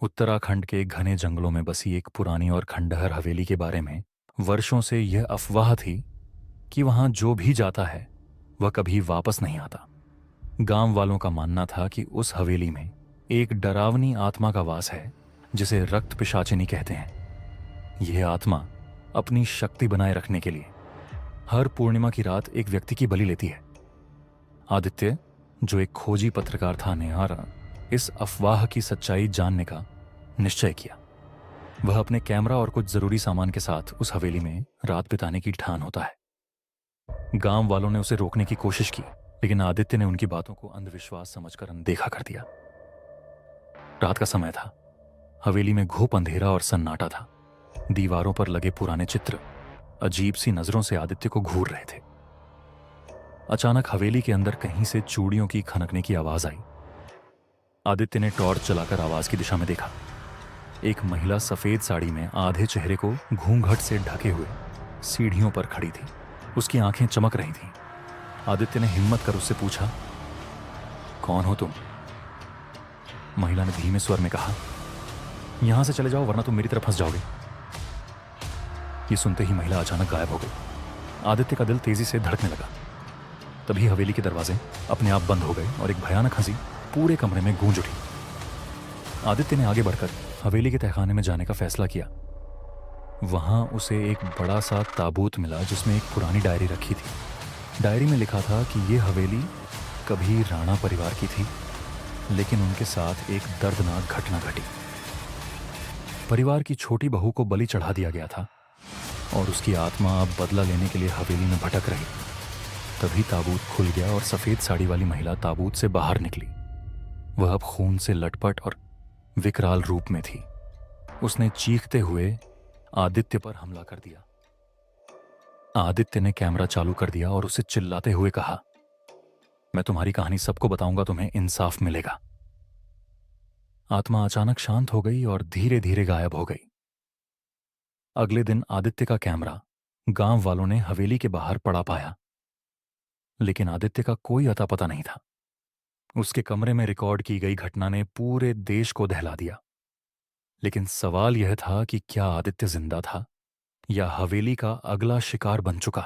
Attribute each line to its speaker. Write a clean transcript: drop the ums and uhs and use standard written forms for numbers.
Speaker 1: उत्तराखंड के घने जंगलों में बसी एक पुरानी और खंडहर हवेली के बारे में वर्षों से यह अफवाह थी कि वहां जो भी जाता है वह कभी वापस नहीं आता। गांव वालों का मानना था कि उस हवेली में एक डरावनी आत्मा का वास है जिसे रक्त पिशाचिनी कहते हैं। यह आत्मा अपनी शक्ति बनाए रखने के लिए हर पूर्णिमा की रात एक व्यक्ति की बलि लेती है। आदित्य, जो एक खोजी पत्रकार था, ने इस अफवाह की सच्चाई जानने का निश्चय किया। वह अपने कैमरा और कुछ जरूरी सामान के साथ उस हवेली में रात बिताने की ठान होता है। गांव वालों ने उसे रोकने की कोशिश की, लेकिन आदित्य ने उनकी बातों को अंधविश्वास समझकर अनदेखा कर दिया। रात का समय था। हवेली में घुप अंधेरा और सन्नाटा था। दीवारों पर लगे पुराने चित्र अजीब सी नजरों से आदित्य को घूर रहे थे। अचानक हवेली के अंदर कहीं से चूड़ियों की खनकने की आवाज आई। आदित्य ने टॉर्च चलाकर आवाज की दिशा में देखा। एक महिला सफेद साड़ी में आधे चेहरे को घूंघट से ढके हुए सीढ़ियों पर खड़ी थी। उसकी आंखें चमक रही थीं। आदित्य ने हिम्मत कर उससे पूछा, कौन हो तुम? महिला ने धीमे स्वर में कहा, यहां से चले जाओ वरना तुम मेरी तरफ फंस जाओगे। ये सुनते ही महिला अचानक गायब हो गई। आदित्य का दिल तेजी से धड़कने लगा। तभी हवेली के दरवाजे अपने आप बंद हो गए और एक भयानक हंसी पूरे कमरे में गूंज उठी। आदित्य ने आगे बढ़कर हवेली के तहखाने में जाने का फैसला किया। वहां उसे एक बड़ा सा ताबूत मिला जिसमें एक पुरानी डायरी रखी थी। डायरी में लिखा था कि यह हवेली कभी राणा परिवार की थी, लेकिन उनके साथ एक दर्दनाक घटना घटी। परिवार की छोटी बहू को बलि चढ़ा दिया गया था और उसकी आत्मा अब बदला लेने के लिए हवेली में भटक रही। तभी ताबूत खुल गया और सफेद साड़ी वाली महिला ताबूत से बाहर निकली। वह अब खून से लटपट और विकराल रूप में थी। उसने चीखते हुए आदित्य पर हमला कर दिया। आदित्य ने कैमरा चालू कर दिया और उसे चिल्लाते हुए कहा, मैं तुम्हारी कहानी सबको बताऊंगा, तुम्हें इंसाफ मिलेगा। आत्मा अचानक शांत हो गई और धीरे धीरे गायब हो गई। अगले दिन आदित्य का कैमरा गांव वालों ने हवेली के बाहर पड़ा पाया, लेकिन आदित्य का कोई अता पता नहीं था। उसके कमरे में रिकॉर्ड की गई घटना ने पूरे देश को दहला दिया। लेकिन सवाल यह था कि क्या आदित्य जिंदा था या हवेली का अगला शिकार बन चुका?